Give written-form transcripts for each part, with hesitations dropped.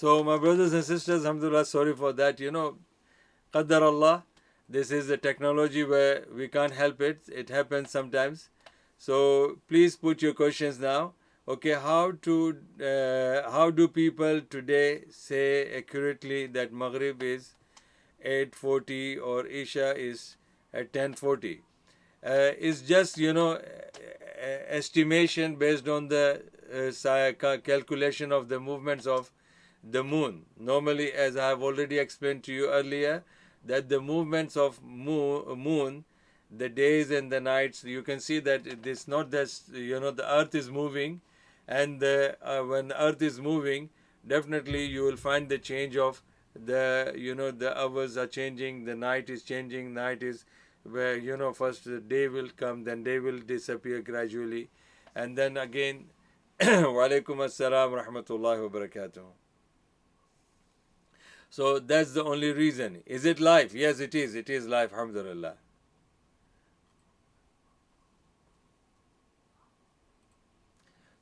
So my brothers and sisters, alhamdulillah, sorry for that. Qaddar Allah, this is a technology where we can't help it. It happens sometimes. So please put your questions now. Okay, how do people today say accurately that Maghrib is 8:40 or Isha is at 10:40? It's just estimation based on the calculation of the movements of the moon. Normally, as I have already explained to you earlier, that the movements of moon, the days and the nights, you can see that it is not that the earth is moving, and when the earth is moving, definitely you will find the change of the hours are changing, the night is changing. Night is where first the day will come, then day will disappear gradually, and then again. Wa alaikum assalam wa rahmatullahi wa barakatuh. So that's the only reason. Is it life? Yes, it is. It is life, alhamdulillah.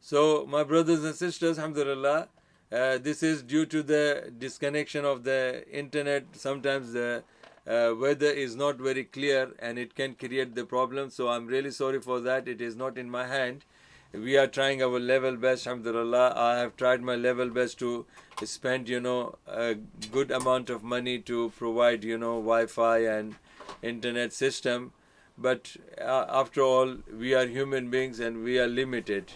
So my brothers and sisters, alhamdulillah, this is due to the disconnection of the internet. Sometimes the weather is not very clear and it can create the problem. So I'm really sorry for that. It is not in my hand. We are trying our level best, alhamdulillah. I have tried my level best to spend a good amount of money to provide Wi-Fi and internet system, but after all, we are human beings and we are limited.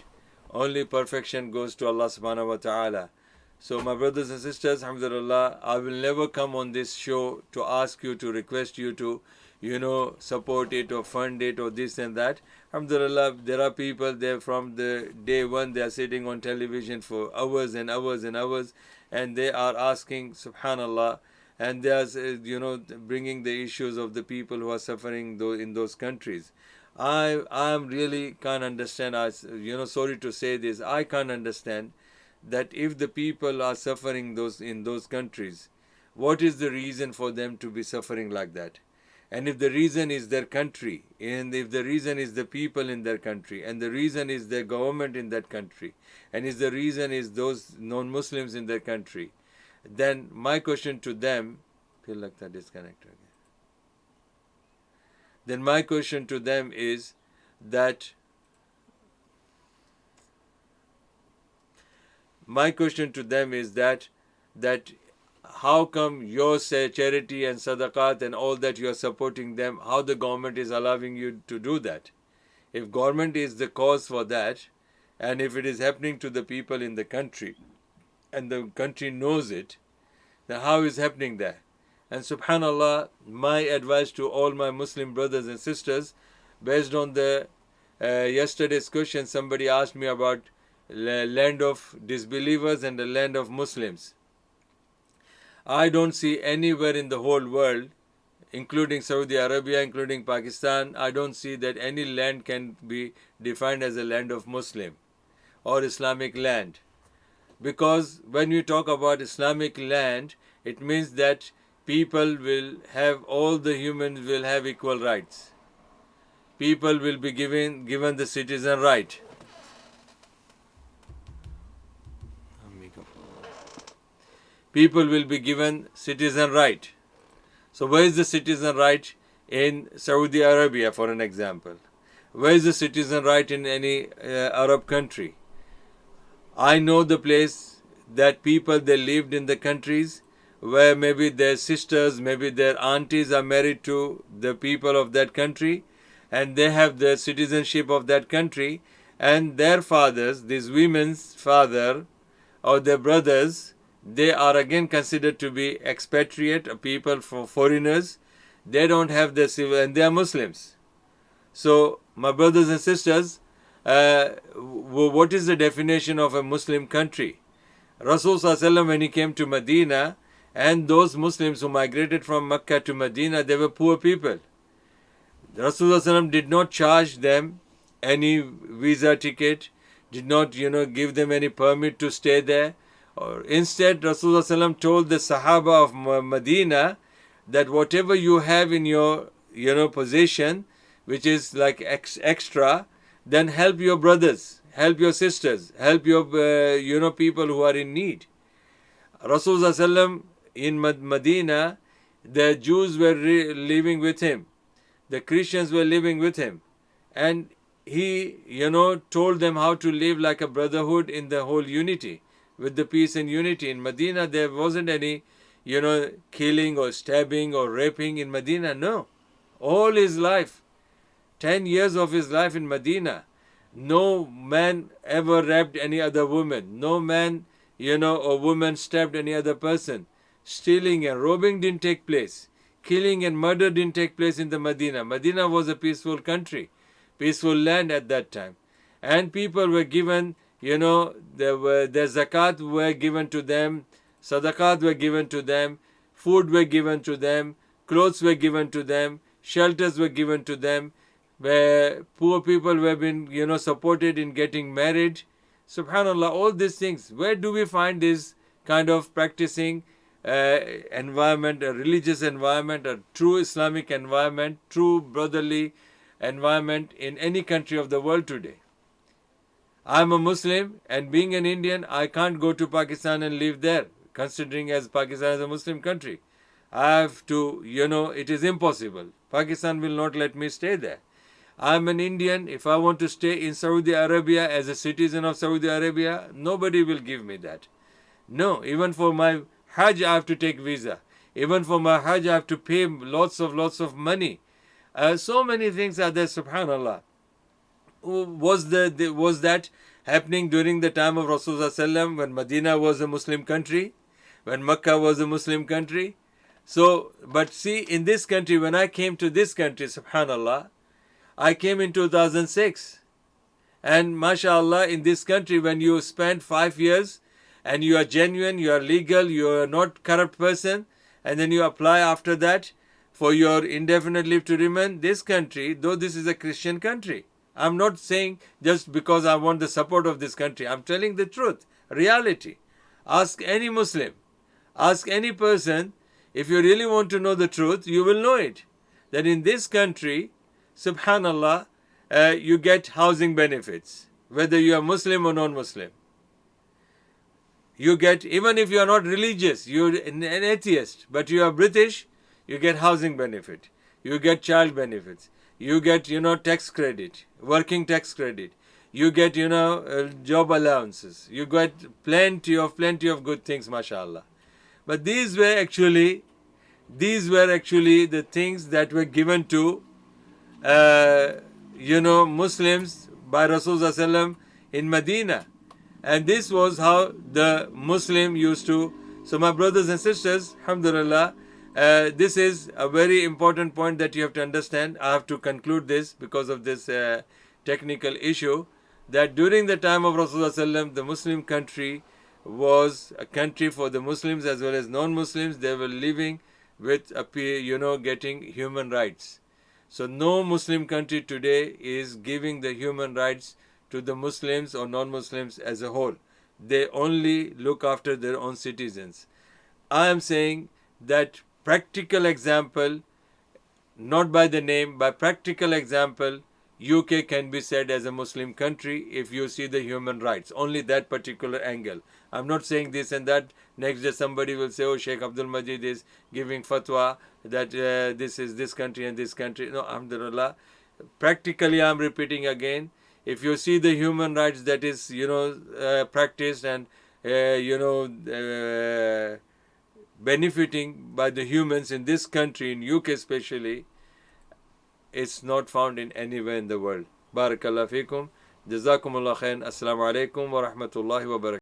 Only perfection goes to Allah subhanahu wa ta'ala. So my brothers and sisters, alhamdulillah, I will never come on this show to ask you, to request you to support it or fund it or this and that. Alhamdulillah, there are people there from the day one, they are sitting on television for hours and hours and hours, and they are asking, subhanallah, and they are bringing the issues of the people who are suffering in those countries. I am really can't understand. Sorry to say this, I can't understand that if the people are suffering in those countries, what is the reason for them to be suffering like that? And if the reason is their country, and if the reason is the people in their country, and the reason is the government in that country, and if the reason is those non-Muslims in their country, then my question to them, feel like that disconnected again. Then my question to them is that how come your charity and sadaqat and all that you are supporting them, how the government is allowing you to do that? If government is the cause for that, and if it is happening to the people in the country, and the country knows it, then how is happening there? And subhanallah, my advice to all my Muslim brothers and sisters, based on the yesterday's question, somebody asked me about land of disbelievers and the land of Muslims. I don't see anywhere in the whole world, including Saudi Arabia, including Pakistan, I don't see that any land can be defined as a land of Muslim or Islamic land. Because when you talk about Islamic land, it means that people will have, all the humans will have equal rights. People will be given the citizen right. People will be given citizen right. So where is the citizen right in Saudi Arabia, for an example? Where is the citizen right in any Arab country? I know the place that people, they lived in the countries where maybe their sisters, maybe their aunties are married to the people of that country, and they have the citizenship of that country, and their fathers, these women's father or their brothers, they are again considered to be expatriate people, for foreigners. They don't have the civil, and they are Muslims. So my brothers and sisters, what is the definition of a Muslim country? Rasul Sallallahu Alaihi Wasallam, when he came to Medina, and those Muslims who migrated from Mecca to Medina, they were poor people. Rasul Sallallahu Alaihi Wasallam did not charge them any visa ticket, did not give them any permit to stay there. Or instead, Rasulullah ﷺ told the Sahaba of Medina that whatever you have in your possession, which is like extra, then help your brothers, help your sisters, help your people who are in need. Rasulullah in Medina, the Jews were living with him. The Christians were living with him. And he, told them how to live like a brotherhood in the whole unity, with the peace and unity. In Medina, there wasn't any, killing or stabbing or raping in Medina. No. All his life, 10 years of his life in Medina, no man ever raped any other woman. No man, or woman stabbed any other person. Stealing and robbing didn't take place. Killing and murder didn't take place in the Medina. Medina was a peaceful country, peaceful land at that time. And people were given, their zakat were given to them, sadaqat were given to them, food were given to them, clothes were given to them, shelters were given to them, where poor people were being, supported in getting married. Subhanallah, all these things. Where do we find this kind of practicing environment, a religious environment, a true Islamic environment, true brotherly environment in any country of the world today? I'm a Muslim, and being an Indian, I can't go to Pakistan and live there, considering as Pakistan is a Muslim country. I have to, it is impossible. Pakistan will not let me stay there. I'm an Indian. If I want to stay in Saudi Arabia as a citizen of Saudi Arabia, nobody will give me that. No, even for my Hajj, I have to take visa. Even for my Hajj, I have to pay lots of money. So many things are there, subhanallah. Was that happening during the time of Rasulullah when Medina was a Muslim country, when Mecca was a Muslim country? So, but see, in this country, when I came to this country, subhanallah, I came in 2006. And mashallah, in this country, when you spend 5 years and you are genuine, you are legal, you are not corrupt person, and then you apply after that for your indefinite leave to remain, this country, though this is a Christian country, I'm not saying just because I want the support of this country. I'm telling the truth, reality. Ask any Muslim, ask any person, if you really want to know the truth, you will know it. That in this country, subhanallah, you get housing benefits, whether you are Muslim or non-Muslim. You get, even if you are not religious, you're an atheist, but you are British, you get housing benefit. You get child benefits. You get, tax credit, working tax credit. You get, job allowances. You get plenty of good things, mashallah. But these were actually the things that were given to, Muslims by Rasulullah in Medina. And this was how the Muslim used to. So my brothers and sisters, alhamdulillah, this is a very important point that you have to understand. I have to conclude this because of this technical issue, that during the time of Rasulullah, the Muslim country was a country for the Muslims as well as non-Muslims. They were living with, getting human rights. So no Muslim country today is giving the human rights to the Muslims or non-Muslims as a whole. They only look after their own citizens. I am saying that practical example, not by the name, by practical example, UK can be said as a Muslim country if you see the human rights, only that particular angle. I'm not saying this and that. Next day somebody will say, oh, Sheikh DrAbdulMajid is giving fatwa that this is this country and this country. No, alhamdulillah. Practically, I'm repeating again, if you see the human rights that is, practiced and, benefiting by the humans in this country, in UK especially, it's not found in anywhere in the world. Barakallah fikum. Jazakumullah khair. Assalamu alaikum wa rahmatullahi wa barakatuh.